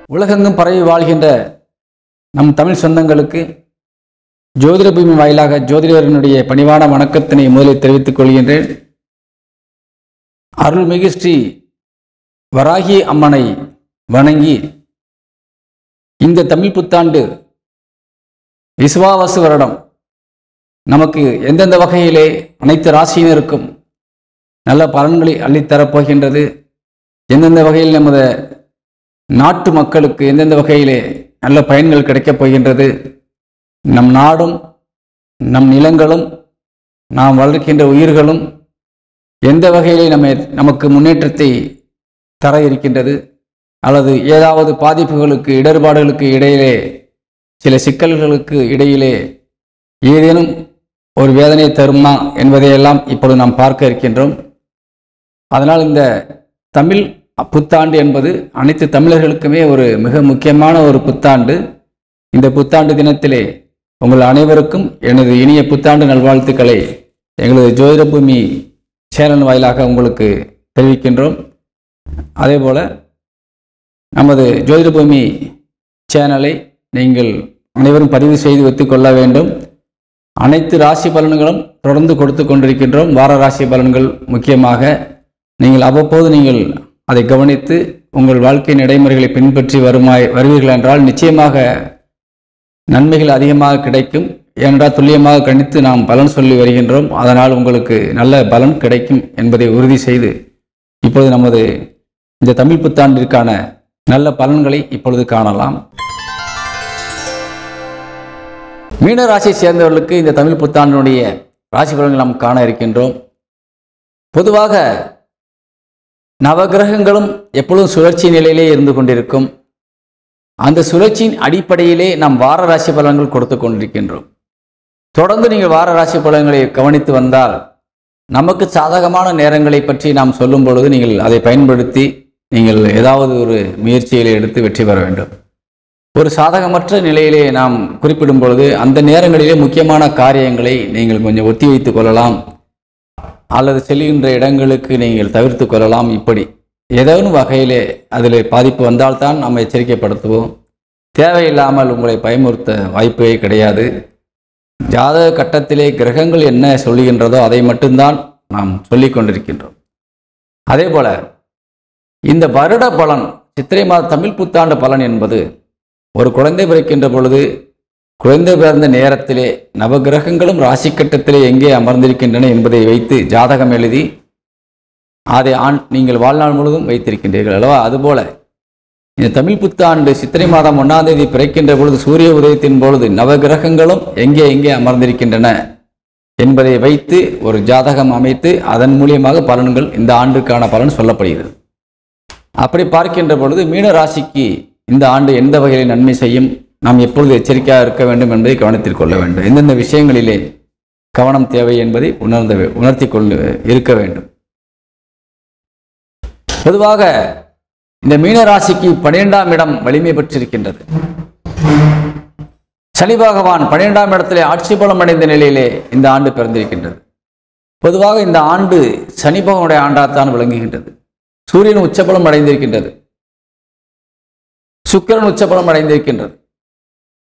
உலகெங்கும் பரவி வாழ்கின்ற நம் தமிழ் சொந்தங்களுக்கு ஜோதிட பூமி வாயிலாக ஜோதிடரினுடைய பணிவான வணக்கத்தினை முதலில் தெரிவித்துக் கொள்கின்றேன். அருள்மிகு ஸ்ரீ வராகி அம்மனை வணங்கி இந்த தமிழ் புத்தாண்டு விசுவாவசு வருடம் நமக்கு எந்தெந்த வகையிலே அனைத்து ராசியினருக்கும் நல்ல பலன்களை அள்ளித்தரப்போகின்றது, எந்தெந்த வகையில் நமது நாட்டு மக்களுக்கு எந்தெந்த வகையிலே நல்ல பயன்கள் கிடைக்கப் போகின்றது, நம் நாடும் நம் நிலங்களும் நாம் வளர்க்கின்ற உயிர்களும் எந்த வகையிலே நமக்கு முன்னேற்றத்தை தர இருக்கின்றது, அல்லது ஏதாவது பாதிப்புகளுக்கு இடர்பாடுகளுக்கு இடையிலே சில சிக்கல்களுக்கு இடையிலே ஏதேனும் ஒரு வேதனை தருமா என்பதையெல்லாம் இப்பொழுது நாம் பார்க்க இருக்கின்றோம். அதனால் இந்த தமிழ் புத்தாண்டு என்பது அனைத்து தமிழர்களுக்குமே ஒரு மிக முக்கியமான ஒரு புத்தாண்டு. இந்த புத்தாண்டு தினத்திலே உங்கள் அனைவருக்கும் எனது இனிய புத்தாண்டு நல்வாழ்த்துக்களை எங்களது ஜோதிட பூமி சேனல் வாயிலாக உங்களுக்கு தெரிவிக்கின்றோம். அதேபோல் நமது ஜோதிட பூமி சேனலை நீங்கள் அனைவரும் பதிவு செய்து வைத்துக்கொள்ள வேண்டும். அனைத்து ராசி பலன்களும் தொடர்ந்து கொடுத்து கொண்டிருக்கின்றோம். வார ராசி பலன்கள் முக்கியமாக நீங்கள் அவ்வப்போது நீங்கள் அதை கவனித்து உங்கள் வாழ்க்கை நடைமுறைகளை பின்பற்றி வருவீர்கள் என்றால் நிச்சயமாக நன்மைகள் அதிகமாக கிடைக்கும். ஏனென்றால் துல்லியமாக கணித்து நாம் பலன் சொல்லி வருகின்றோம். அதனால் உங்களுக்கு நல்ல பலன் கிடைக்கும் என்பதை உறுதி செய்து இப்பொழுது நமது இந்த தமிழ் புத்தாண்டிற்கான நல்ல பலன்களை இப்பொழுது காணலாம். மீன ராசியை சேர்ந்தவர்களுக்கு இந்த தமிழ் புத்தாண்டினுடைய ராசி பலன்கள் நாம் காண இருக்கின்றோம். பொதுவாக நவகிரகங்களும் எப்பொழுதும் சுழற்சி நிலையிலே இருந்து கொண்டிருக்கும். அந்த சுழற்சியின் அடிப்படையிலே நாம் வார ராசி பலன்கள் கொடுத்து கொண்டிருக்கின்றோம். தொடர்ந்து நீங்கள் வார ராசி பலன்களை கவனித்து வந்தால் நமக்கு சாதகமான நேரங்களை பற்றி நாம் சொல்லும் பொழுது நீங்கள் அதை பயன்படுத்தி நீங்கள் ஏதாவது ஒரு முயற்சிகளை எடுத்து வெற்றி பெற வேண்டும். ஒரு சாதகமற்ற நிலையிலே நாம் குறிப்பிடும் பொழுது அந்த நேரங்களிலே முக்கியமான காரியங்களை நீங்கள் கொஞ்சம் ஒத்தி வைத்துக் கொள்ளலாம், அல்லது செல்கின்ற இடங்களுக்கு நீங்கள் தவிர்த்து கொள்ளலாம். இப்படி ஏதேனும் வகையிலே அதில் பாதிப்பு வந்தால்தான் நாம் எச்சரிக்கைப்படுத்துவோம். தேவையில்லாமல் உங்களை பயமுறுத்த வாய்ப்பே கிடையாது. ஜாதக கட்டத்திலே கிரகங்கள் என்ன சொல்லுகின்றதோ அதை மட்டும்தான் நாம் சொல்லிக் கொண்டிருக்கின்றோம். அதே போல இந்த வருட பலன், சித்திரை மாத தமிழ் புத்தாண்டு பலன் என்பது ஒரு குழந்தை பிறக்கின்ற பொழுது குழந்தை பிறந்த நேரத்திலே நவகிரகங்களும் ராசி கட்டத்திலே எங்கே அமர்ந்திருக்கின்றன என்பதை வைத்து ஜாதகம் எழுதி அதை நீங்கள் வாழ்நாள் முழுவதும் வைத்திருக்கின்றீர்கள் அல்லவா? அதுபோல இந்த தமிழ் புத்தாண்டு சித்திரை மாதம் 1ஆம் தேதி பிறக்கின்ற பொழுது சூரிய உதயத்தின் பொழுது நவகிரகங்களும் எங்கே எங்கே அமர்ந்திருக்கின்றன என்பதை வைத்து ஒரு ஜாதகம் அமைத்து அதன் மூலியமாக பலன்கள் இந்த ஆண்டுக்கான பலன் சொல்லப்படுகிறது. அப்படி பார்க்கின்ற பொழுது மீன ராசிக்கு இந்த ஆண்டு எந்த வகையில் நன்மை செய்யும், நாம் எப்பொழுது எச்சரிக்கையாக இருக்க வேண்டும் என்பதை கவனத்தில் கொள்ள வேண்டும். எந்தெந்த விஷயங்களிலே கவனம் தேவை என்பதை உணர்த்தி இருக்க வேண்டும். பொதுவாக இந்த மீன ராசிக்கு 12ஆம் இடம் வலிமை பெற்றிருக்கின்றது. சனி பகவான் 12ஆம் இடத்திலே ஆட்சி பலம் அடைந்த நிலையிலே இந்த ஆண்டு பிறந்திருக்கின்றது. பொதுவாக இந்த ஆண்டு சனி பகவானுடைய ஆண்டாகத்தான் விளங்குகின்றது. சூரியன் உச்சபலம் அடைந்திருக்கின்றது, சுக்கிரன் உச்சபலம் அடைந்திருக்கின்றது.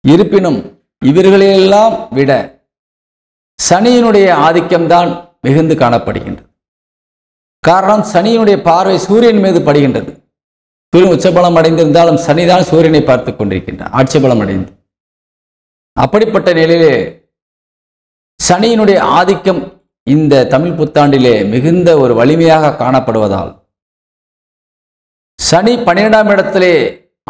இருப்பினும் இவர்களையெல்லாம் விட சனியினுடைய ஆதிக்கம்தான் மிகுந்து காணப்படுகின்றது. காரணம், சனியினுடைய பார்வை சூரியன் மீது படுகின்றது. சூரியன் உச்சபலம் அடைந்திருந்தாலும் சனிதான் சூரியனை பார்த்து கொண்டிருக்கின்றார் ஆட்சி பலம் அடைந்து. அப்படிப்பட்ட நிலையிலே சனியினுடைய ஆதிக்கம் இந்த தமிழ் புத்தாண்டிலே மிகுந்த ஒரு வலிமையாக காணப்படுவதால் சனி 12ஆம் இடத்திலே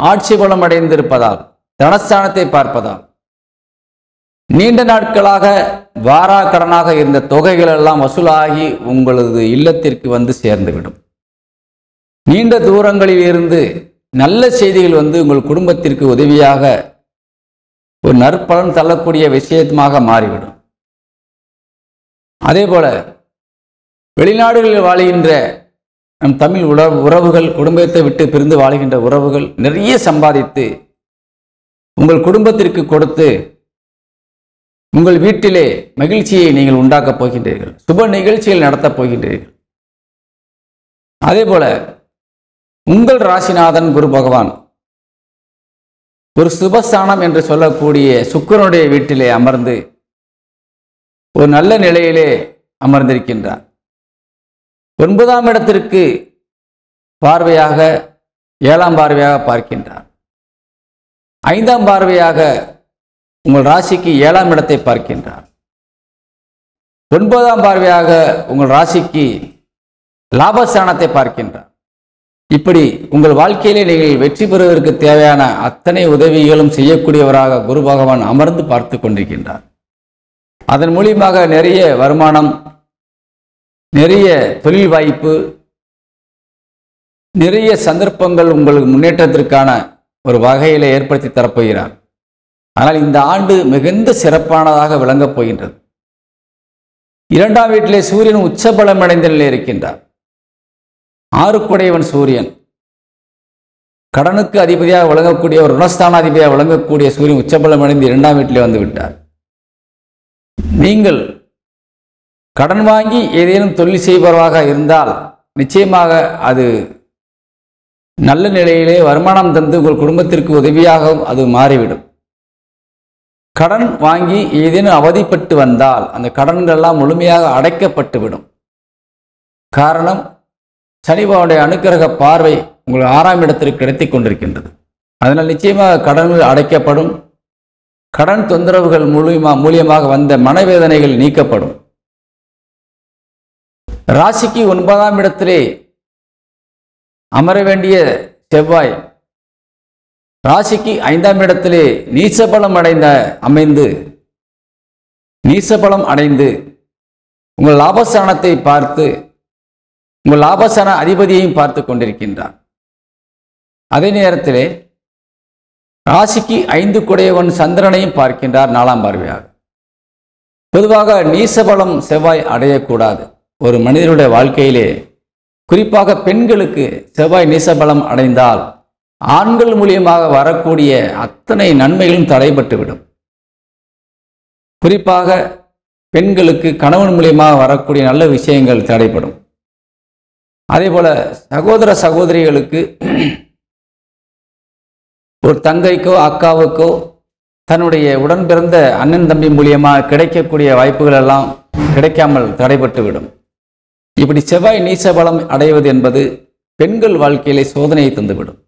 ஆட்சி பலம் அடைந்திருப்பதால் தனஸ்தானத்தை பார்ப்பதால் நீண்ட நாட்களாக வாராக்கடனாக இருந்த தொகைகள் எல்லாம் வசூலாகி உங்களது இல்லத்திற்கு வந்து சேர்ந்துவிடும். நீண்ட தூரங்களில் இருந்து நல்ல செய்திகள் வந்து உங்கள் குடும்பத்திற்கு உதவியாக ஒரு நற்பலன் தள்ளக்கூடிய விஷயமாக மாறிவிடும். அதே போல வெளிநாடுகளில் வாழ்கின்ற நம் தமிழ் உறவுகள், குடும்பத்தை விட்டு பிரிந்து வாழ்கின்ற உறவுகள் நிறைய சம்பாதித்து உங்கள் குடும்பத்திற்கு கொடுத்து உங்கள் வீட்டிலே மகிழ்ச்சியை நீங்கள் உண்டாக்கப் போகின்றீர்கள். சுப நிகழ்ச்சிகள் நடத்தப் போகின்றீர்கள். அதே போல உங்கள் ராசிநாதன் குரு பகவான் ஒரு சுபஸ்தானம் என்று சொல்லக்கூடிய சுக்கிரனுடைய வீட்டிலே அமர்ந்து ஒரு நல்ல நிலையிலே அமர்ந்திருக்கின்றார். 9ஆம் இடத்திற்கு பார்வையாக 7ஆம் பார்வையாக பார்க்கின்றார். 5ஆம் பார்வையாக உங்கள் ராசிக்கு 7ஆம் இடத்தை பார்க்கின்றார். 9ஆம் பார்வையாக உங்கள் ராசிக்கு லாபஸ்தானத்தை பார்க்கின்றார். இப்படி உங்கள் வாழ்க்கையிலே நீங்கள் வெற்றி பெறுவதற்கு தேவையான அத்தனை உதவிகளும் செய்யக்கூடியவராக குரு பகவான் அமர்ந்து பார்த்து கொண்டிருக்கின்றார். அதன் மூலியமாக நிறைய வருமானம், நிறைய தொழில் வாய்ப்பு, நிறைய சந்தர்ப்பங்கள் உங்களுக்கு முன்னேற்றத்திற்கான ஒரு வகையில ஏற்படுத்தி தரப்போகிறார். ஆனால் இந்த ஆண்டு மிகுந்த சிறப்பானதாக விளங்கப் போகின்றது. 2ஆம் வீட்டிலே சூரியன் உச்சபலம் அடைந்த நிலையில் இருக்கின்றார். 6க்குடையவன் சூரியன், கடனுக்கு அதிபதியாக விளங்கக்கூடிய ஒரு ருணஸ்தானாதிபதியாக விளங்கக்கூடிய சூரியன் உச்சபலம் அடைந்து 2ஆம் வீட்டிலே வந்து விட்டார். நீங்கள் கடன் வாங்கி ஏதேனும் தொழில் செய்பவராக இருந்தால் நிச்சயமாக அது நல்ல நிலையிலே வருமானம் தந்து உங்கள் குடும்பத்திற்கு உதவியாகவும் அது மாறிவிடும். கடன் வாங்கி ஏதேனும் அவதிப்பட்டு வந்தால் அந்த கடன்கள் எல்லாம் முழுமையாக அடைக்கப்பட்டுவிடும். காரணம், சனி பகவானுடைய அனுக்கிரக பார்வை உங்கள் 6ஆம் இடத்திற்கு கிடைத்து கொண்டிருக்கின்றது. அதனால் நிச்சயமாக கடன்கள் அடைக்கப்படும். கடன் தொந்தரவுகள் மூலியமாக வந்த மனவேதனைகள் நீக்கப்படும். ராசிக்கு 9ஆம் இடத்திலே அமர வேண்டிய செவ்வாய் ராசிக்கு 5ஆம் இடத்திலே நீசபலம் அடைந்து உங்கள் லாபஸ்தானத்தை பார்த்து உங்கள் லாபஸ்தான அதிபதியையும் பார்த்து கொண்டிருக்கின்றார். அதே நேரத்திலே ராசிக்கு 5க்குடையவன் சந்திரனையும் பார்க்கின்றார் 4ஆம் பார்வையாக. பொதுவாக நீசபலம் செவ்வாய் அடையக்கூடாது. ஒரு மனிதனுடைய வாழ்க்கையிலே குறிப்பாக பெண்களுக்கு செவ்வாய் நீசபலம் அடைந்தால் ஆண்கள் மூலியமாக வரக்கூடிய அத்தனை நன்மைகளும் தடைபட்டுவிடும். குறிப்பாக பெண்களுக்கு கணவன் மூலியமாக வரக்கூடிய நல்ல விஷயங்கள் தடைப்படும். அதே போல சகோதர சகோதரிகளுக்கு ஒரு தங்கைக்கோ அக்காவுக்கோ தன்னுடைய உடன் பிறந்த அண்ணன் தம்பி மூலியமாக கிடைக்கக்கூடிய வாய்ப்புகள் எல்லாம் கிடைக்காமல் தடைபட்டுவிடும். இப்படி செவ்வாய் நீசபலம் அடைவது என்பது பெண்கள் வாழ்க்கையிலே சோதனையை தந்துவிடும்.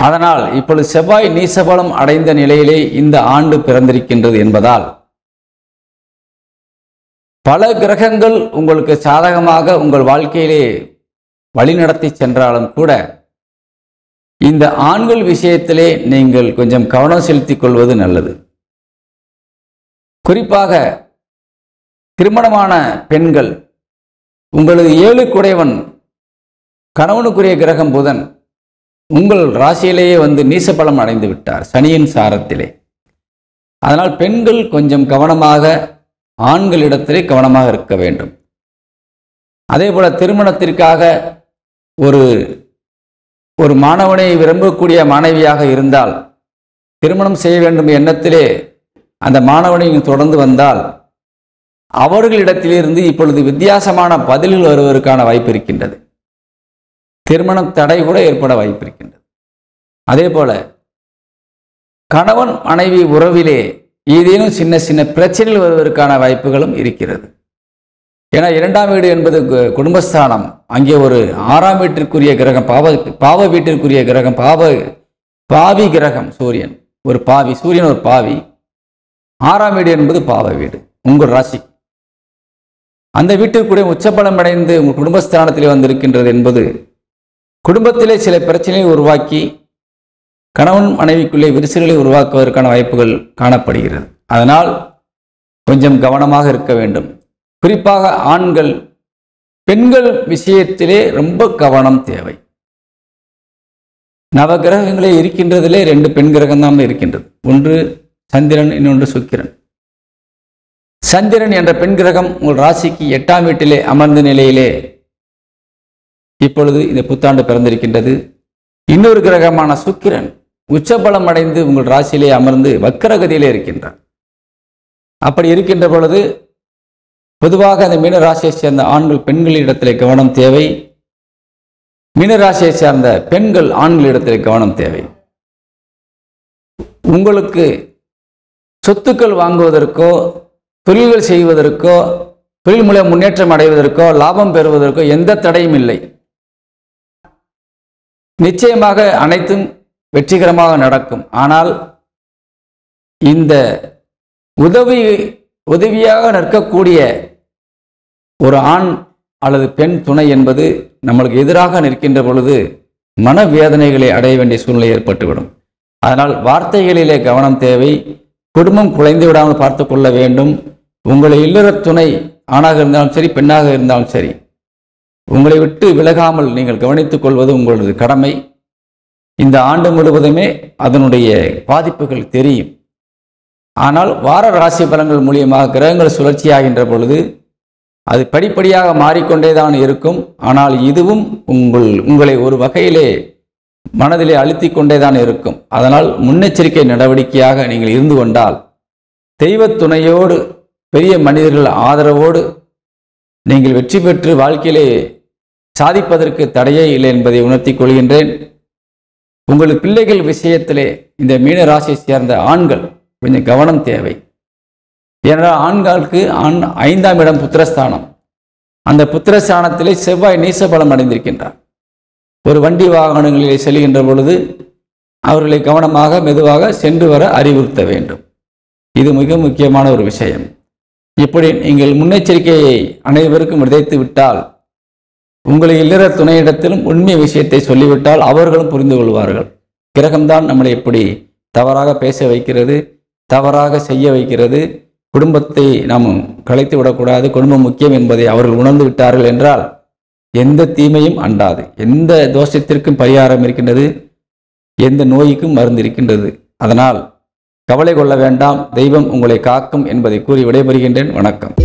அதனால் இப்பொழுது செவ்வாய் நீசபலம் அடைந்த நிலையிலே இந்த ஆண்டு பிறந்திருக்கின்றது என்பதால் பல கிரகங்கள் உங்களுக்கு சாதகமாக உங்கள் வாழ்க்கையிலே வழிநடத்தி சென்றாலும் கூட இந்த ஆண்கள் விஷயத்திலே நீங்கள் கொஞ்சம் கவனம் செலுத்திக் கொள்வது நல்லது. குறிப்பாக திருமணமான பெண்கள், உங்களது 7க்குடையவன் கணவனுக்குரிய கிரகம் புதன் உங்கள் ராசியிலேயே வந்து நீசபலம் அடைந்து விட்டார் சனியின் சாரத்திலே. அதனால் பெண்கள் கொஞ்சம் கவனமாக ஆண்களிடத்திலே கவனமாக இருக்க வேண்டும். அதே போல திருமணத்திற்காக ஒரு மாணவனை விரும்பக்கூடிய மாணவியாக இருந்தால் திருமணம் செய்ய வேண்டும் எண்ணத்திலே அந்த மாணவனை தொடர்ந்து வந்தால் அவர்களிடத்திலிருந்து இப்பொழுது வித்தியாசமான பதில்கள் வருவதற்கான வாய்ப்பு இருக்கின்றது. திருமணம் தடை கூட ஏற்பட வாய்ப்பு இருக்கின்றது. அதே போல கணவன் மனைவி உறவிலே ஏதேனும் சின்ன சின்ன பிரச்சனைகள் வருவதற்கான வாய்ப்புகளும் இருக்கிறது. ஏன்னா 2ஆம் வீடு என்பது குடும்பஸ்தானம். அங்கே ஒரு 6ஆம் வீட்டிற்குரிய கிரகம் பாவ வீட்டிற்குரிய கிரகம் பாவி கிரகம் சூரியன். சூரியன் ஒரு பாவி. 6ஆம் வீடு என்பது பாவ வீடு உங்கள் ராசி. அந்த வீட்டிற்குரிய உச்சபலம் அடைந்து உங்கள் குடும்பஸ்தானத்திலே வந்திருக்கின்றது என்பது குடும்பத்திலே சில பிரச்சனைகளை உருவாக்கி கணவன் மனைவிக்குள்ளே விரிசல்களை உருவாக்குவதற்கான வாய்ப்புகள் காணப்படுகிறது. அதனால் கொஞ்சம் கவனமாக இருக்க வேண்டும். குறிப்பாக ஆண்கள் பெண்கள் விஷயத்திலே ரொம்ப கவனம் தேவை. நவகிரகங்களே இருக்கின்றதிலே 2 பெண் கிரகம் தான் இருக்கின்றது. ஒன்று சந்திரன், இன்னொன்று சுக்கிரன். சந்திரன் என்ற பெண் கிரகம் உங்கள் ராசிக்கு 8ஆம் வீட்டிலே அமர்ந்த நிலையிலே இப்பொழுது இந்த புத்தாண்டு பிறந்திருக்கின்றது. இன்னொரு கிரகமான சுக்கிரன் உச்சபலம் அடைந்து உங்கள் ராசியிலே அமர்ந்து வக்கரகதியிலே இருக்கின்றார். அப்படி இருக்கின்ற பொழுது பொதுவாக அந்த மீனராசியை சேர்ந்த ஆண்கள் பெண்களிடத்திலே கவனம் தேவை. மீனராசியை சேர்ந்த பெண்கள் ஆண்களிடத்திலே கவனம் தேவை. உங்களுக்கு சொத்துக்கள் வாங்குவதற்கோ தொழில்கள் செய்வதற்கோ தொழில் மூலம் முன்னேற்றம் அடைவதற்கோ லாபம் பெறுவதற்கோ எந்த தடையும் இல்லை. நிச்சயமாக அனைத்தும் வெற்றிகரமாக நடக்கும். ஆனால் இந்த உதவியாக நிற்கக்கூடிய ஒரு ஆண் அல்லது பெண் துணை என்பது நம்மளுக்கு எதிராக நிற்கின்ற பொழுது மனவேதனைகளை அடைய வேண்டிய சூழ்நிலை ஏற்பட்டுவிடும். அதனால் வார்த்தைகளிலே கவனம் தேவை. குடும்பம் குலைந்து விடாமல் பார்த்து கொள்ள வேண்டும். உங்களை இல்லற துணை ஆணாக இருந்தாலும் சரி, பெண்ணாக இருந்தாலும் சரி, உங்களை விட்டு விலகாமல் நீங்கள் கவனித்துக் கொள்வது உங்களது கடமை. இந்த ஆண்டு முழுவதுமே அதனுடைய பாதிப்புகள் தெரியும். ஆனால் வார ராசி பலன்கள் மூலியமாக கிரகங்கள் சுழற்சியாகின்ற பொழுது அது படிப்படியாக மாறிக்கொண்டே தான் இருக்கும். ஆனால் இதுவும் உங்களை ஒரு வகையிலே மனதிலே அழுத்தி கொண்டே தான் இருக்கும். அதனால் முன்னெச்சரிக்கை நடவடிக்கையாக நீங்கள் இருந்து கொண்டால் தெய்வ துணையோடு பெரிய மனிதர்கள் ஆதரவோடு நீங்கள் வெற்றி பெற்று வாழ்க்கையிலே சாதிப்பதற்கு தடையே இல்லை என்பதை உணர்த்தி கொள்கின்றேன். உங்கள் பிள்ளைகள் விஷயத்திலே இந்த மீன ராசியை சேர்ந்த ஆண்கள் கொஞ்சம் கவனம் தேவை. ஏனென்றால் ஆண்களுக்கு 5ஆம் இடம் புத்திரஸ்தானம். அந்த புத்திரஸ்தானத்திலே செவ்வாய் நீசபலம் அடைந்திருக்கின்றார். ஒரு வண்டி வாகனங்களிலே செல்கின்ற பொழுது அவர்களை கவனமாக மெதுவாக சென்று வர அறிவுறுத்த வேண்டும். இது மிக முக்கியமான ஒரு விஷயம். இப்படி நீங்கள் முன்னெச்சரிக்கையை அனைவருக்கும் விதைத்து விட்டால், உங்களை இல்லற துணையிடத்திலும் உண்மை விஷயத்தை சொல்லிவிட்டால் அவர்களும் புரிந்து கொள்வார்கள். கிரகம்தான் நம்மளை எப்படி தவறாக பேச வைக்கிறது, தவறாக செய்ய வைக்கிறது. குடும்பத்தை நாம் கலைத்து விடக்கூடாது, குடும்பம் முக்கியம் என்பதை அவர்கள் உணர்ந்து விட்டார்கள் என்றால் எந்த தீமையும் அண்டாது. எந்த தோஷத்திற்கும் பரிகாரம் இருக்கின்றது, எந்த நோய்க்கும் மருந்து இருக்கின்றது. அதனால் கவலை கொள்ள வேண்டாம், தெய்வம் உங்களை காக்கும் என்பதை கூறி விடைபெறுகின்றேன். வணக்கம்.